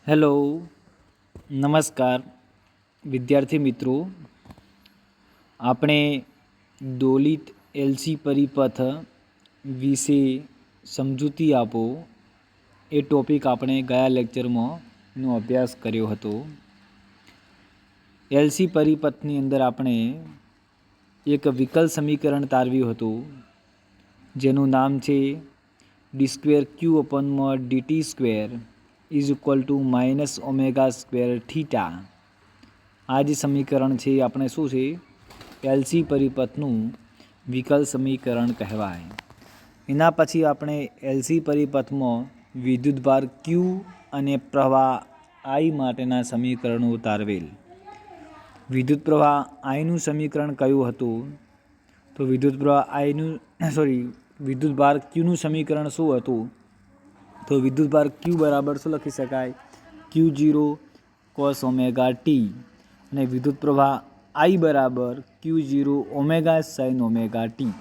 Hello, નમસ્કાર વિદ્યાર્થી મિત્રો. આપણે દોલિત એલસી પરિપથ વિશે સમજૂતી આપો એ ટોપિક આપણે ગયા લેક્ચરમાં નો અભ્યાસ કર્યો હતો. એલસી પરિપથની અંદર આપણે એક વિકલ સમીકરણ તારવ્યું હતું જેનું નામ છે ડી સ્ક્વેર ક્યુ અપોનમાં DT square is equal to minus omega square theta. આ જે સમીકરણ છે આપણે શું છે એલસી પરિપથનું વિકલ સમીકરણ કહેવાય. એના પછી આપણે એલસી પરિપથમાં વિદ્યુતભાર ક્યુ અને પ્રવાહ આઈ માટેના સમીકરણો તારવેલ. વિદ્યુત પ્રવાહ આઈનું સમીકરણ કયું હતું? તો વિદ્યુતભાર ક્યુનું સમીકરણ શું હતું? તો વિદ્યુતભાર ક્યુ બરાબર શું લખી શકાય? ક્યુ જીરો કોસ ઓમેગા ટી અને વિદ્યુત પ્રવાહ આઈ બરાબર ક્યુ zero omega sine omega T.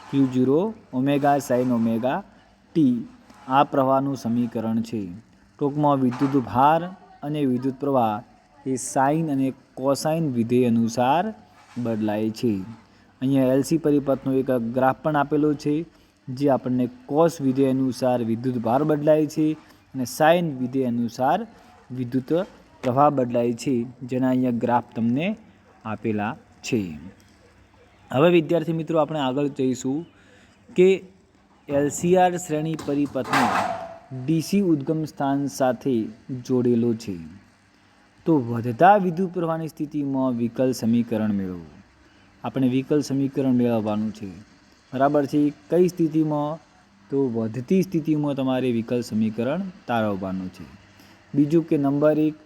ક્યુ zero omega sine omega T આ પ્રવાહનું સમીકરણ છે. ટૂંકમાં વિદ્યુત ભાર અને વિદ્યુત પ્રવાહ એ સાઇન અને કોસાઇન વિધેય અનુસાર બદલાય છે. અહીંયા એલસી પરિપથનો એક ગ્રાફ પણ આપેલો છે જે આપણને કોસ વિધેય અનુસાર વિદ્યુત ભાર બદલાય છે અને સાઇન વિધેય અનુસાર વિદ્યુત પ્રવાહ બદલાય છે, જેના અહીંયા ગ્રાફ તમને આપેલા છે. હવે વિદ્યાર્થી મિત્રો આપણે આગળ જઈશું કે એલસીઆર શ્રેણી પરિપથનો ડીસી ઉદ્ગમ સ્થાન સાથે જોડેલો છે. તો વધતા વિદ્યુત પ્રવાહની સ્થિતિમાં વિકલ સમીકરણ મેળવો. આપણે વિકલ સમીકરણ મેળવવાનું છે, બરાબર છે. કઈ સ્થિતિમાં? તો વધતી સ્થિતિમાં તમારે વિકલ સમીકરણ તારવવાનું છે. બીજું કે નંબર 1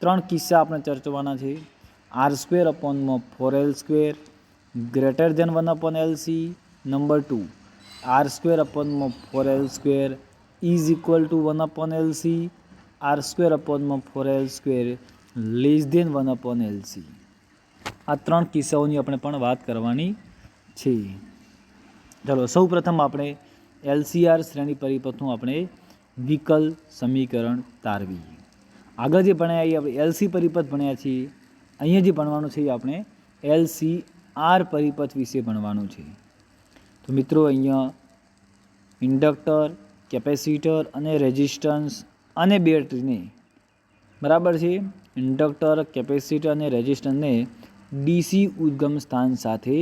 3 કિસ્સા આપણે ચર્ચવાના છે. આર સ્ક્વેર અપોનમાં 4L square greater than 1 upon LC. Number 2 R square અપોનમાં 4L square is equal to 1 upon LC. R square અપોનમાં 4L square less than 1 upon LC. આ 3 કિસ્સાઓની આપણે પણ વાત કરવાની છે. ચલો સૌ પ્રથમ આપણે એલસીઆર શ્રેણી પરિપથનું આપણે વિકલ સમીકરણ તારવીએ. આગળ જે ભણ્યા એ આપણે એલસી પરિપથ ભણ્યા છીએ. અહીંયા જે ભણવાનું છે એ આપણે એલસીઆર પરિપથ વિશે ભણવાનું છે. તો મિત્રો અહીંયા ઇન્ડક્ટર, કેપેસિટર અને રેઝિસ્ટન્સ અને બેટરીને, બરાબર છે, ઇન્ડક્ટર, કેપેસિટર અને રેઝિસ્ટન્સને ડીસી ઉદ્ગમ સ્થાન સાથે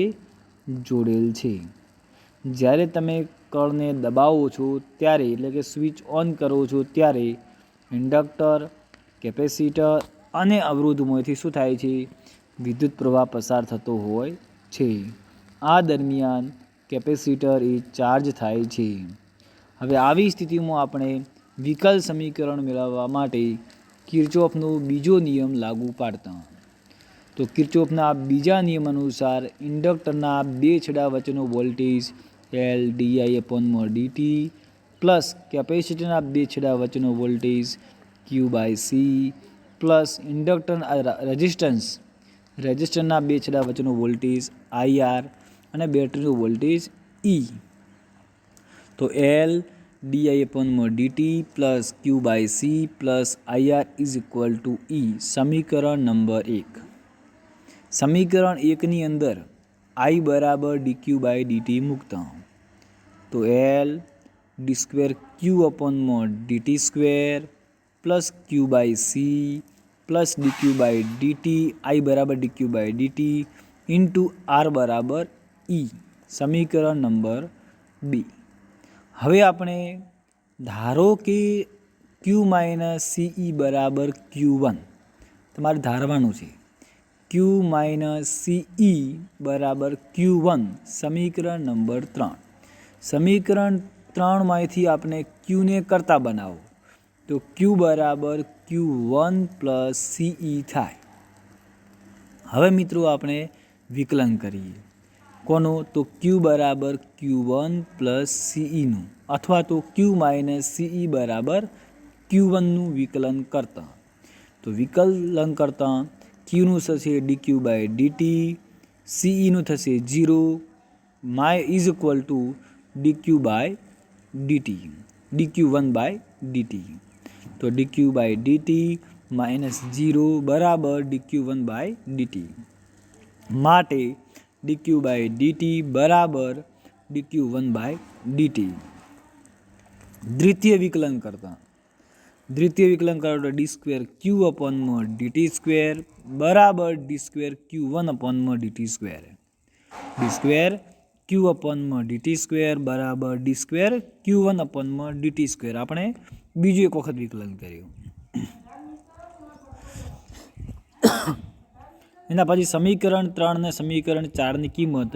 જોડેલ છે. જ્યારે તમે કળને દબાવો છો ત્યારે, એટલે કે સ્વિચ ઓન કરો છો ત્યારે ઇન્ડક્ટર, કેપેસિટર અને અવરોધમાંથી શું થાય છે? વિદ્યુત પ્રવાહ પસાર થતો હોય છે. આ દરમિયાન કેપેસિટર એ ચાર્જ થાય છે. હવે આવી સ્થિતિમાં આપણે વિકલ સમીકરણ મેળવવા માટે કિર્ચોફનો બીજો નિયમ લાગુ પાડતા. તો કિર્ચોફના બીજા નિયમ અનુસાર ઇન્ડક્ટરના બે છેડા વચ્ચેનો વોલ્ટેજ એલ ડીઆઈ અપોનમાં ડીટી પ્લસ કેપેસિટરના બે છેડા વચ્ચેનો voltage Q by C plus રેઝિસ્ટરના બે છેડા વચ્ચેનો વોલ્ટેજ આઈઆર અને બેટરીનો વોલ્ટેજ ઈ. તો એલ ડીઆઈ અપોનમાં DT plus Q by C plus IR is equal to E. સમીકરણ નંબર 1. સમીકરણ 1ની અંદર આઈ બરાબર ડીક્યુ બાય ડીટી મૂકતા. તો એલ ડી સ્ક્વેર ક્યુ અપોનમાં DT square plus Q by C plus DQ by DT, I બરાબર DQ by DT into R બરાબર E. સમીકરણ નંબર 2. હવે આપણે ધારો કે ક્યુ માઇનસ સીઈ બરાબર ક્યુ1. તમારે ધારવાનું છે ક્યુ માઇનસ સીઈ બરાબર ક્યુ1. સમીકરણ નંબર 3. સમીકરણ 3માંથી આપણે ક્યુને કરતા બનાવો તો ક્યુ બરાબર ક્યુ1 પ્લસ સીઈ થાય. હવે મિત્રો આપણે વિકલન કરીએ. કોનું? તો ક્યુ બરાબર ક્યુ1 પ્લસ સીઈનું, અથવા તો ક્યુ માઇનસ સીઈ બરાબર ક્યુ1નું વિકલન કરતા. તો વિકલન કરતાં ક્યુનું થશે ડીક્યુ બાય ડીટી, સીઈનું થશે 0 is equal to DQ by DT, DQ one by DT. તો dq/dt -0 બરાબર dq1/dt. માટે dq/dt બરાબર dq1/dt. દ્વિતીય વિકલન કરતા તો d2q/dt² બરાબર d2q1/dt². d2q/dt² બરાબર d2q1/dt². આપણે બીજું એક વખત વિકલન કર્યું. એના પછી સમીકરણ 3 અને સમીકરણ 4ની કિંમત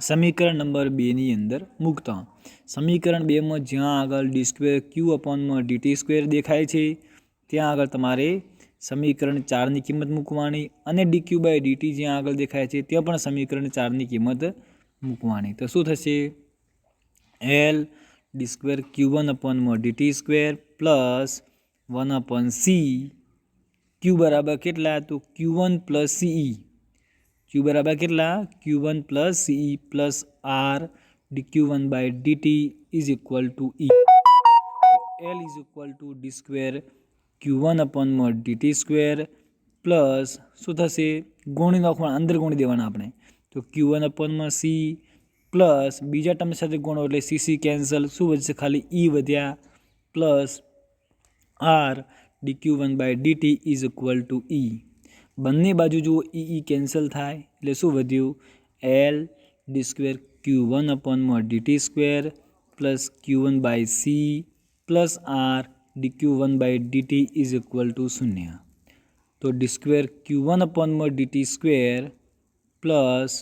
સમીકરણ નંબર 2ની અંદર મૂકતા સમીકરણ 2માં જ્યાં આગળ d2q/dt² દેખાય છે ત્યાં આગળ તમારે સમીકરણ 4ની કિંમત મૂકવાની અને dq/dt જ્યાં આગળ દેખાય છે ત્યાં પણ સમીકરણ 4ની કિંમત મૂકવાની. તો શું થશે? L d2q1/dt² plus 1/c q બરાબર કેટલા? તો q1 + ce. q બરાબર કેટલા? q1 + ce plus r dq1/dt is equal to e. L is equal two d2q1/dt² plus શું થશે? ગુણી નાખવાના, અંદર ગુણી દેવાના આપણે. તો q1/c પ્લસ બીજા ટર્મ સાથે ગુણો એટલે cc કેન્સલ. શું વધશે? ખાલી e વધ્યા plus r dq1/dt is equal to e. બંને બાજુ જુઓ e કેન્સલ થાય એટલે શું વધ્યું? L d2q1/dt² plus q1/c plus r dq1/dt is equal two 0. તો d2q1/dt² plus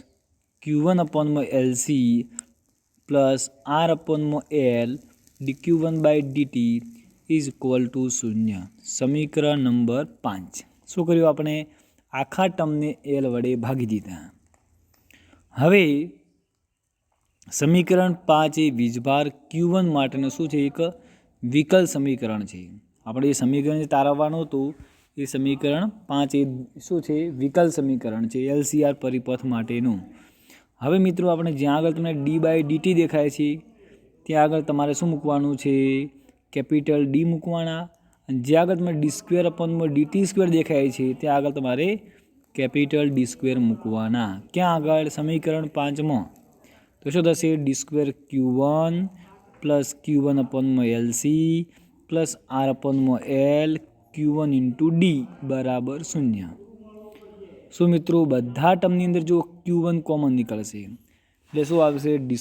q1/LC plus r/L dq1/dt is equal two 0. સમીકરણ નંબર 5. શું કર્યું આપણે? આખા ટર્મને L વડે ભાગી દીધા. હવે સમીકરણ 5 એ વીજભાર Q1 માટેનું શું છે? એક વિકલ સમીકરણ છે. આપણે એ સમીકરણ જે તારવવાનું હતું એ સમીકરણ 5 એ શું છે? વિકલ સમીકરણ છે LCR પરિપથ માટેનું. હવે મિત્રો આપણે જ્યાં આગળ તમને d/dt દેખાય છે ત્યાં આગળ તમારે શું મૂકવાનું છે? કેપિટલ D મૂકવાના. અને જ્યાં આગળ તમને d2/dt² દેખાય છે ત્યાં આગળ તમારે કેપિટલ D² મૂકવાના. ક્યાં આગળ? સમીકરણ 5માં. તો શું થશે? d2q1 plus q1/LC plus r/L q1 × d બરાબર 0. શું મિત્રો? બધા ટર્મની અંદર જો q1 કોમન નીકળશે એટલે શું આવશે? d²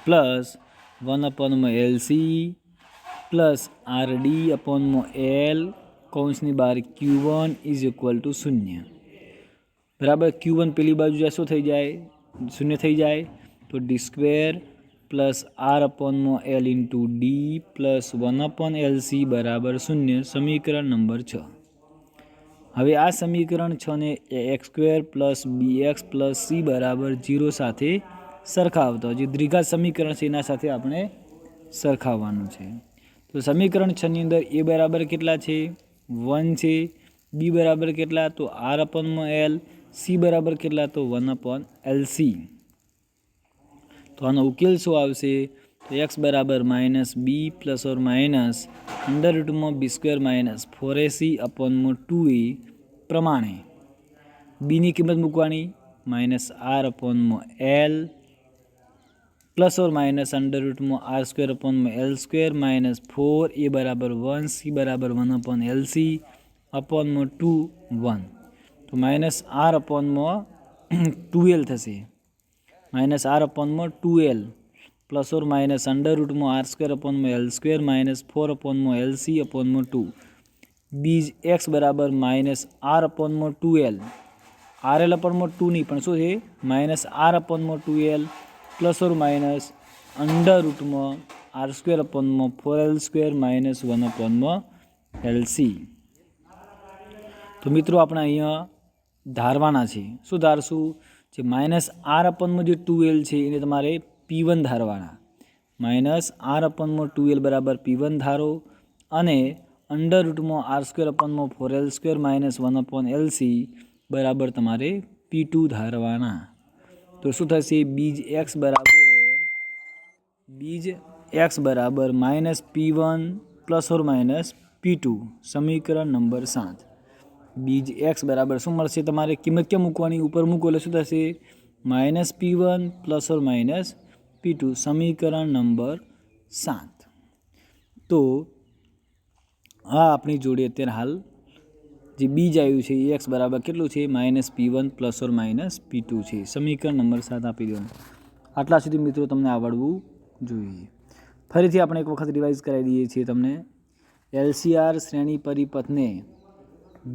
plus 1/LC plus rd/L કૌંસની બહાર q1 ઇઝ ઇક્વલ ટુ 0. બરાબર. q1 પેલી બાજુ જાય શું થઈ જાય? 0 થઈ જાય. તો d² plus r/L × d plus 1/LC બરાબર 0. સમીકરણ નંબર 6. હવે આ સમીકરણ 6 ને x² plus bx plus c બરાબર 0 સાથે સરખાવતા જે દ્વિઘાત સમીકરણ છે એના સાથે આપણે સરખાવવાનું છે. તો સમીકરણ 6 ની અંદર a બરાબર કેટલા છે? 1 છે. b બરાબર કેટલા? તો r/L. c બરાબર કેટલા? તો 1/LC. તો આનો ઉકેલ શું આવશે? તો x બરાબર -b plus or minus √b² - 4ac/2a પ્રમાણે બીની કિંમત મૂકવાની -r/L plus or minus √r²/L² - 4a બરાબર 1 c બરાબર 1/LC/2 1. તો -r/2l થશે. -r/2l plus or minus √r²/L² - 4/LC/2. બીજ x બરાબર -r/2l RL/2 નહીં પણ શું છે? -r/2l plus or minus √r²/4l² - 1/LC. તો મિત્રો આપણે અહીંયા ધારવાના છે. શું ધારશું? જે -r/2l છે એને તમારે P1 ધારવાના. -r/2l બરાબર P1 ધારો અને √r²/4l² - 1/LC બરાબર તમારે P2 ધારવાના. તો શું થશે? બીજ x બરાબર -P1 plus or minus P2 સમીકરણ નંબર 7 બીજ x બરાબર શું મળશે તમારે કિંમત ક્યાં મૂકવાની ઉપર મૂકો એટલે શું થશે -P1 plus or minus P2 સમીકરણ નંબર 7 તો આ આપણી જોડે અત્યારે હાલ જે બીજ આવ્યું છે એ x બરાબર કેટલું છે -P1 plus or minus P2 છે સમીકરણ નંબર 7 આપી દેવાનું આટલા સુધી મિત્રો તમને આવડવું જોઈએ ફરીથી આપણે એક વખત રિવાઇઝ કરાવી દઈએ છીએ તમને LCR શ્રેણી પરિપથને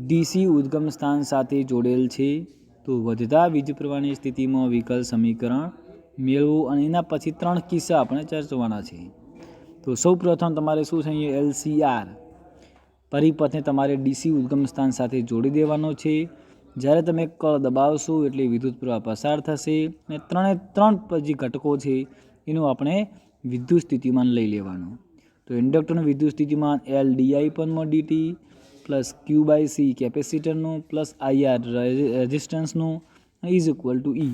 DC ઉદ્ગમ સ્થાન સાથે જોડેલ છે તો વધતા વીજ પ્રવાહની સ્થિતિમાં વિકલ સમીકરણ મેળવો અને એના પછી 3 કિસ્સા આપણે ચર્ચવાના છે તો સૌ પ્રથમ તમારે શું છે LCR પરિપથને તમારે DC ઉદ્ગમ સ્થાન સાથે જોડી દેવાનો છે જ્યારે તમે કળ દબાવશો એટલે વિદ્યુત પ્રવાહ પસાર થશે અને 3 જે ઘટકો છે એનું આપણે વિદ્યુત સ્થિતિમાન લઈ લેવાનું તો ઇન્ડક્ટરનું વિદ્યુત સ્થિતિમાન L di/dt પ્લસ Q/C કેપેસિટરનું પ્લસ IR રેઝિસ્ટન્સનું is equal to E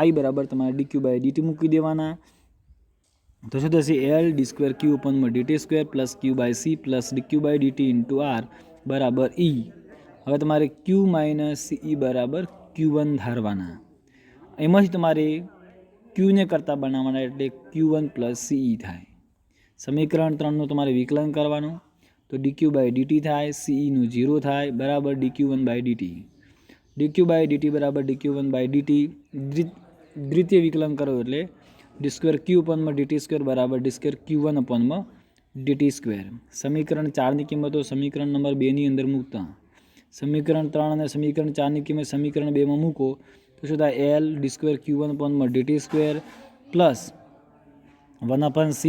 I બરાબર તમારે dq/dt મૂકી દેવાના તો શું થશે L d2q/dt² plus Q/C plus dq/dt into R બરાબર E હવે તમારે Q માઇનસ E બરાબર Q1 ધારવાના એમાંથી તમારે Qને કરતાં બનાવવાના એટલે Q1 પ્લસ CE થાય સમીકરણ 3નું તમારે વિકલન કરવાનું તો dq/dt થાય CEનું 0 થાય બરાબર dq1/dt dq/dt બરાબર dq1/dt દ્વિતીય વિકલન કરો એટલે d2q/dt² બરાબર d2q1/dt². સમીકરણ 4ની કિંમતો સમીકરણ નંબર 2ની અંદર મૂકતા સમીકરણ 3 અને સમીકરણ 4ની કિંમત સમીકરણ 2માં મૂકો તો શું થાય L d2q1/dt² plus 1/C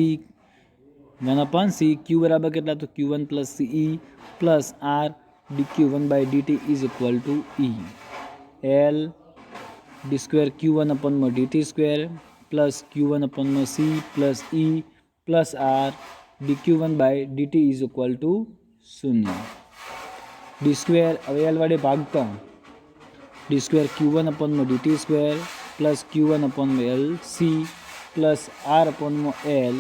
Q બરાબર કેટલા તો Q1 plus CE plus R dq1/dt is equal to E L d2q1/dt² plus Q1/C plus E plus R dq1/dt is equal two 0 d2 હવે L વડે ભાગતા d2q1/dt² plus Q1/LC plus R/L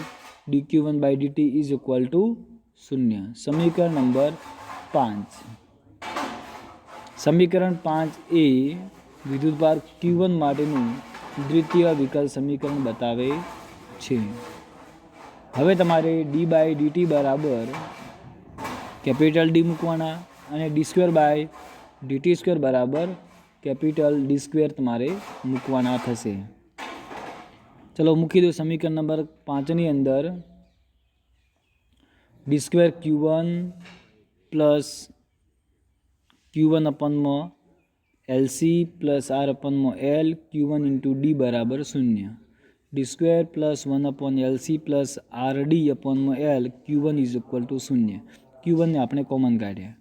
dq1/dt is equal two 0 સમીકરણ number 5 સમીકરણ 5 એ વિદ્યુતભાર Q1 માટેનું દ્વિતીય વિકલ સમીકરણ બતાવે છે હવે તમારે d/dt બરાબર કેપિટલ D મૂકવાના અને d2/dt² બરાબર કેપિટલ D² તમારે મૂકવાના થશે ચલો મૂકી દો સમીકરણ નંબર 5ની અંદર d2q1 plus Q1/LC plus R/L Q1 into D બરાબર 0 d2 plus 1/LC plus RD/L Q1 is equal two 0 Q1ને આપણે કોમન કાઢ્યા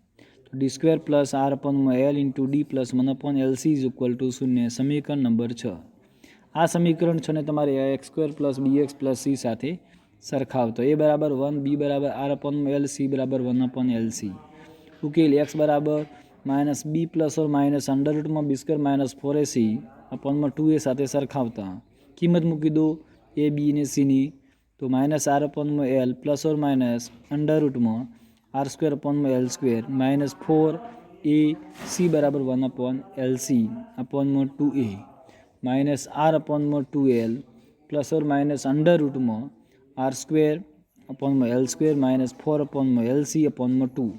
તો d2 plus R/L into D plus 1/LC is equal two 0 સમીકરણ નંબર 6 આ સમીકરણ 6 ને તમારે x² plus bx plus c સાથે સરખાવતો a બરાબર 1 b બરાબર R/L c બરાબર 1/LC ઉકેલ x બરાબર minus b plus or minus અંડરરૂટમાં b² માઇનસ 4ac/2a સાથે સરખાવતા કિંમત મૂકી દો a b ને c ની તો minus R/L plus or minus અંડરરૂટમાં R²/L² માઇનસ 4ac બરાબર 1/LC/2a minus R/2L plus or minus અંડરરૂટમાં R²/L² માઇનસ 4/LC/2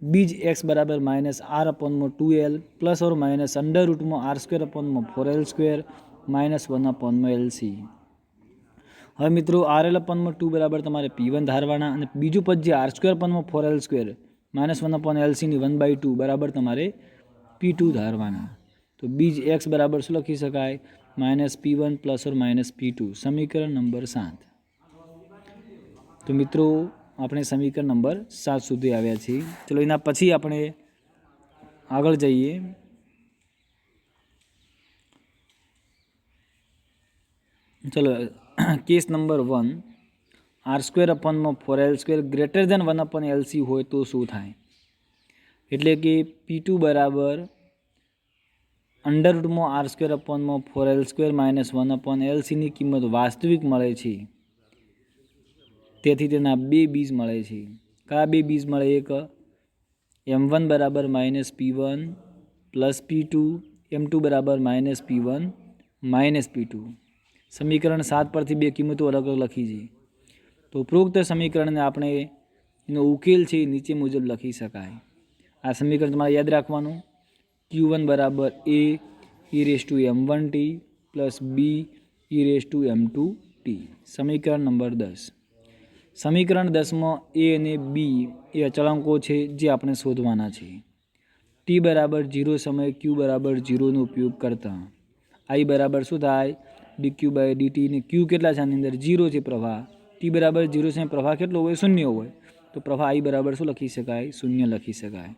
બીજ x બરાબર minus R/2L plus or minus અંડરરૂટમાં R²/4L² માઇનસ 1/LC હવે મિત્રો RL/2 બરાબર તમારે P1 ધારવાના અને બીજું પદ જે R²/4L² માઇનસ 1/LC ની 1/2 બરાબર તમારે P2 ધારવાના તો બીજ x બરાબર શું લખી શકાય -P1 plus or minus P2 સમીકરણ નંબર 7 તો મિત્રો આપણે સમીકરણ નંબર 7 સુધી આવ્યા છીએ ચલો એના પછી આપણે આગળ જઈએ ચલો case number 1 R²/4L² greater than 1/LC હોય તો શું થાય એટલે કે P2 બરાબર અંડરરૂટમાં R²/4L² માઇનસ 1/LC ની કિંમત વાસ્તવિક મળે છે તેથી તેના બે બીજ મળે છે. કયા બે બીજ મળે? એક M1 બરાબર minus P1 plus P2, M2 બરાબર માઇનસ P1 માઇનસ P2. સમીકરણ 7 પરથી બે કિંમતો અલગ અલગ લખી છે. તો ઉપરોક્ત સમીકરણને આપણે એનો ઉકેલ છે નીચે મુજબ લખી શકાય. આ સમીકરણ તમારે યાદ રાખવાનું. Q1 બરાબર A e⁻m1t plus B e⁻m2t. સમીકરણ નંબર 10. સમીકરણ 10માં A અને B એ અચળાંકો છે જે આપણે શોધવાના છે. t બરાબર 0 સમયે Q બરાબર 0નો ઉપયોગ કરતા I બરાબર શું થાય? dq/dt. ને Q કેટલા છે આની અંદર? 0 છે પ્રવાહ. t બરાબર 0 છે, પ્રવાહ કેટલો હોય? 0 હોય. તો પ્રવાહ I બરાબર શું લખી શકાય? 0 લખી શકાય.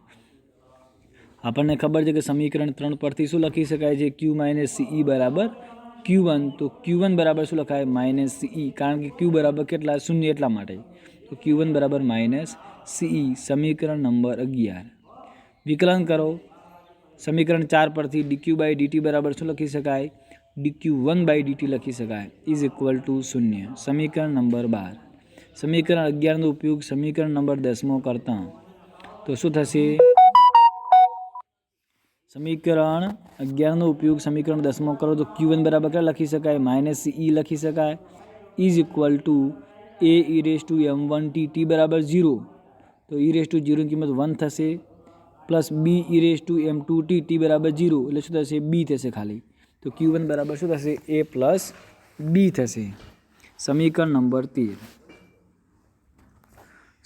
આપણને ખબર છે કે સમીકરણ 3 પરથી શું લખી શકાય છે? Q માઇનસ CE બરાબર Q1. તો Q1 બરાબર શું લખાય? Minus CE. કારણ કે Q બરાબર કેટલા? 0 એટલા માટે. તો Q1 બરાબર માઇનસ CE. સમીકરણ નંબર 11. વિકલન કરો. સમીકરણ 4 પરથી dq/dt બરાબર શું લખી શકાય? dq1/dt લખી શકાય ઇઝ ઇક્વલ ટુ 0. સમીકરણ નંબર 12. સમીકરણ 11નો ઉપયોગ સમીકરણ નંબર 10માં કરતા તો શું થશે? સમીકરણ 11નો ઉપયોગ સમીકરણ 10માં કરો તો Q1 બરાબર કેટલા લખી શકાય? માઇનસ CE લખી શકાય is equal two A e⁻m1t. t બરાબર 0 તો e⁻0ની કિંમત 1 થશે પ્લસ B e⁻m2t. t બરાબર 0 એટલે શું થશે? B થશે ખાલી. તો Q1 બરાબર શું થશે? A પ્લસ B થશે. સમીકરણ નંબર 13.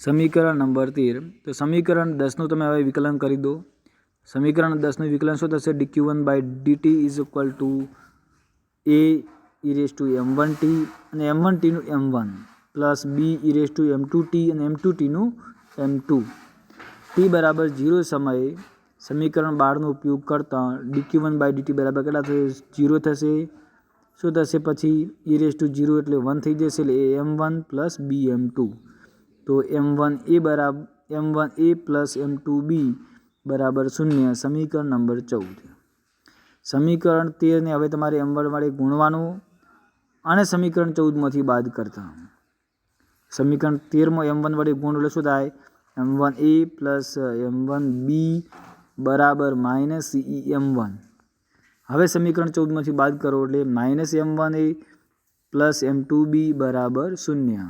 સમીકરણ નંબર 13. તો સમીકરણ 10નું તમે હવે વિકલન કરી દો. સમીકરણ 10નું વિકલન શું થશે? dq1/dt is equal two A e⁻m1t અને m1tનું m1 પ્લસ B e⁻m2t અને m2tનું m2. t બરાબર 0 સમયે સમીકરણ 12નો ઉપયોગ કરતા dq1/dt બરાબર કેટલા થશે? 0 થશે. શું થશે પછી? e⁻0 એટલે 1 થઈ જશે એટલે m1 પ્લસ bm2. તો m1a પ્લસ m2b બરાબર 0. સમીકરણ નંબર 14. સમીકરણ 13ને હવે તમારે m1 વડે ગુણવાનું અને સમીકરણ 14માંથી બાદ કરતા. સમીકરણ 13માં m1 વડે ગુણ એટલે શું થાય? m1a પ્લસ m1b બરાબર માઇનસ CE m1. હવે સમીકરણ 14માંથી બાદ કરો એટલે માઇનસ m1a પ્લસ m2b બરાબર 0.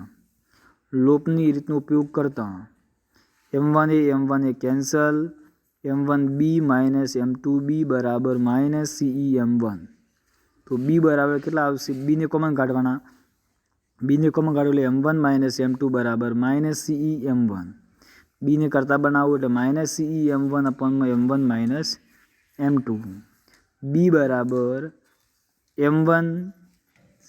લોપની રીતનો ઉપયોગ કરતા m1a cancel, m1b minus m2b બરાબર માઇનસ CE m1. તો b બરાબર કેટલા આવશે? બીને કોમન કાઢવાના. બીને કોમન કાઢો એટલે m1 માઇનસ m2 બરાબર માઇનસ CE m1. બીને કરતા બનાવો એટલે minus CE m1 અપોનમાં m1 minus m2. b બરાબર m1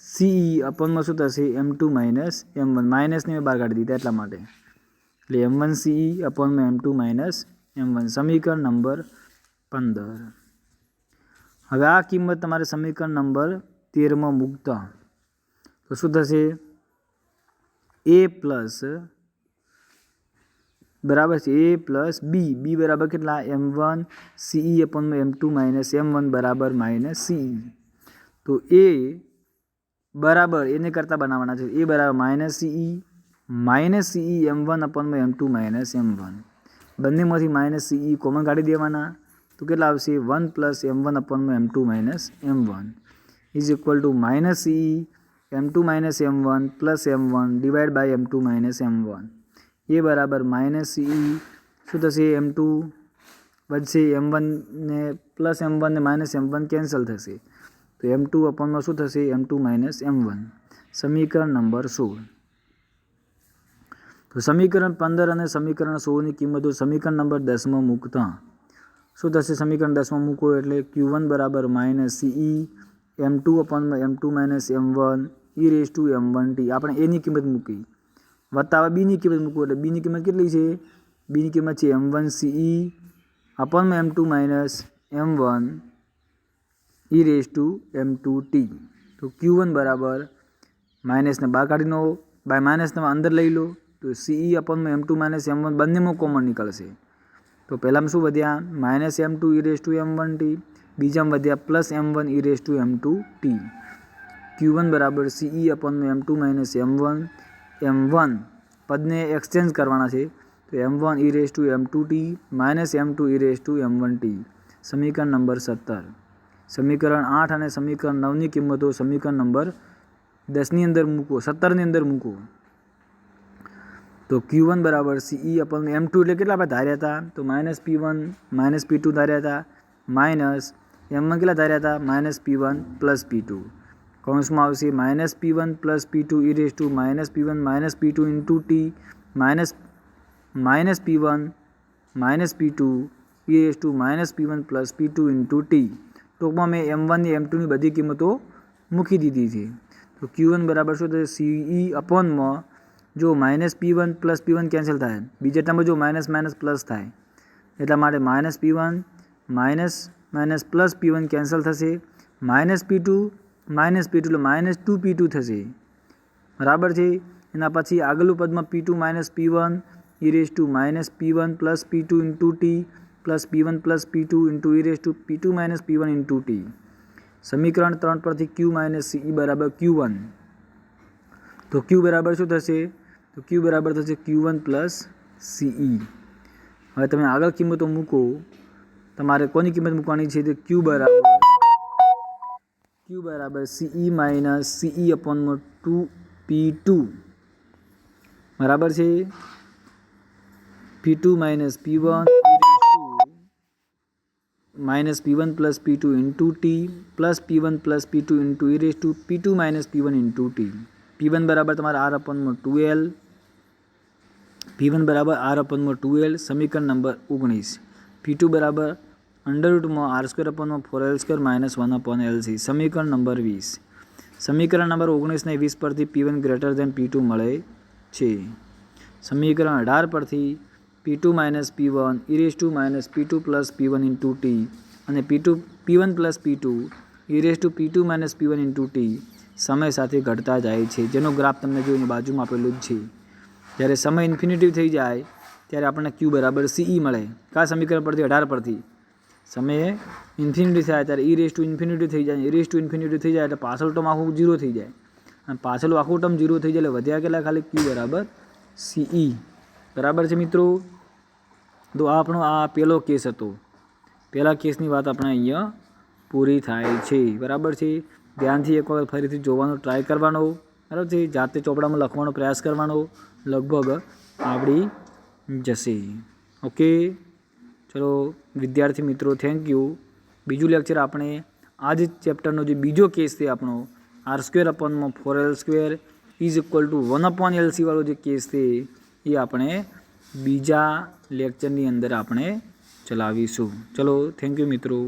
CE અપોનમાં શું થશે? m2 minus m1. માઇનસને મેં બહાર કાઢી દીધા એટલા માટે. એટલે m1 CE અપોનમાં m2 minus m1. સમીકરણ નંબર 15. હવે આ કિંમત તમારે સમીકરણ નંબર 13માં મૂકતા તો શું થશે? A પ્લસ બરાબર છે A પ્લસ B. B બરાબર કેટલા? m1 CE અપોનમાં m2 minus m1 બરાબર માઇનસ CE. તો A બરાબર એને કરતાં બનાવવાના છે. A બરાબર માઇનસ CE m1 અપોનમાં m2 માઇનસ m1. બંનેમાંથી માઇનસ CE કોમન કાઢી દેવાના. તો કેટલા આવશે? 1 પ્લસ m1 અપોનમાં m2 minus m1 is equal to minus CE m2 minus m1 plus m1 divide by m2 minus m1. એ બરાબર માઇનસ CE શું થશે? m2 વધશે, m1 ને પ્લસ m1 ને માઇનસ m1 કેન્સલ થશે. તો m2 અપોનમાં શું થશે? m2 minus m1. સમીકરણ નંબર 16. તો સમીકરણ 15 અને સમીકરણ 16ની કિંમતો સમીકરણ નંબર 10માં મૂકતા શું થશે? સમીકરણ 10માં મૂકો એટલે Q1 બરાબર minus CE m2 અપોનમાં m2 minus m1 e⁻m1t. આપણે એની કિંમત મૂકી વત્તા બીની કિંમત મૂકો એટલે બીની કિંમત કેટલી છે? બીની કિંમત છે m1 CE અપોનમાં m2 minus m1 e⁻m2t. તો Q1 બરાબર માઇનસને બહાર કાઢી લો, માઇનસને અંદર લઈ લો તો CE અપોનમાં m2 માઇનસ m1 બંનેમાં કોમન નીકળશે. તો પહેલામાં શું વધ્યા? Minus m2 e⁻m1t. બીજામાં વધ્યા પ્લસ m1 e⁻m2t. Q1 બરાબર CE અપોનમાં m2 minus m1 m1 પદને એક્સચેન્જ કરવાના છે. તો m1 e⁻m2t minus m2 e⁻m1t સમીકરણ નંબર 17. સમીકરણ 8 અને સમીકરણ 9ની કિંમતો સમીકરણ નંબર 10ની અંદર મૂકો, 17ની અંદર મૂકો. તો Q1 બરાબર CE/m2 એટલે કેટલા આપણે ધાર્યા હતા? તો -P1 -P2 ધાર્યા હતા, માઇનસ m1 કેટલા ધાર્યા હતા? -P1 + P2. કૌંસમાં આવશે -P1 + P2 e⁻P1 - P2 × t minus -P1 - P2 e⁻P1 + P2 × t. ટૂંકમાં મેં m1 ની m2ની બધી કિંમતો મૂકી દીધી છે. તો Q1 બરાબર શું થશે? CE/માં જો -P1 + P1 કેન્સલ થાય, બીજા ટર્મમાં જો માઇનસ માઇનસ પ્લસ થાય, એટલા માટે -P1 + P1 કેન્સલ થશે, -P2 - P2 એટલે -2P2 થશે. બરાબર છે. એના પછી આગળનું પદમાં P2 - P1 e⁻P1 + P2 × t + P1 + P2 × e⁻P2 - P1 × t. સમીકરણ 3 પરથી Q - CE બરાબર Q1. તો Q બરાબર શું થશે? તો Q બરાબર થશે Q1 + CE. હવે તમે આગળ કિંમતો મૂકો. તમારે કોની કિંમત મૂકવાની છે? તો Q બરાબર CE - CE/2P2 બરાબર છે. P2 - P1 -P1 + P2 × t + P1 + P2 × e⁻P2 - P1 × t. P1 બરાબર તમારે R/2L. P1 બરાબર R/2L. સમીકરણ નંબર 19. P2 બરાબર √R²/4L² - 1/LC. સમીકરણ નંબર 20. સમીકરણ નંબર 19 ને 20 પરથી P1 > P2 મળે છે. સમીકરણ 18 પરથી P2 - P1 e⁻P2 + P1 × t અને P1 + P2 e⁻P2 - P1 × t સમય સાથે ઘટતા જાય છે, જેનો ગ્રાફ તમને જોઈને બાજુમાં આપેલું જ છે. જ્યારે સમય ઇન્ફિનિટિવ થઈ જાય ત્યારે આપણને Q બરાબર CE મળે. કયા સમીકરણ પરથી? 18 પરથી. સમયે ઇન્ફિનિટી થાય ત્યારે e⁻∞ થઈ જાય, e⁻∞ થઈ જાય એટલે પાછળ ટર્મ આખું 0 થઈ જાય, અને પાછળનું આખું ટર્મ 0 થઈ જાય એટલે વધ્યા કેટલા? ખાલી Q બરાબર CE. બરાબર છે મિત્રો. તો આપણો આ પહેલો કેસ હતો. પહેલા કેસની વાત આપણે અહીંયા પૂરી થાય છે. બરાબર છે. ધ્યાનથી એક વખત ફરીથી જોવાનો ટ્રાય કરવાનો. બરાબર છે. જાતે ચોપડામાં લખવાનો પ્રયાસ કરવાનો. લગભગ આવડી જશે. ઓકે, ચલો વિદ્યાર્થી મિત્રો, થેન્ક યુ. બીજું લેક્ચર આપણે આ જ ચેપ્ટરનો જે બીજો કેસ છે આપણો R²/4L² = 1/LC વાળો જે કેસ છે એ આપણે બીજા લેક્ચરની અંદર આપણે ચલાવીશું. ચલો, થેન્ક યુ મિત્રો.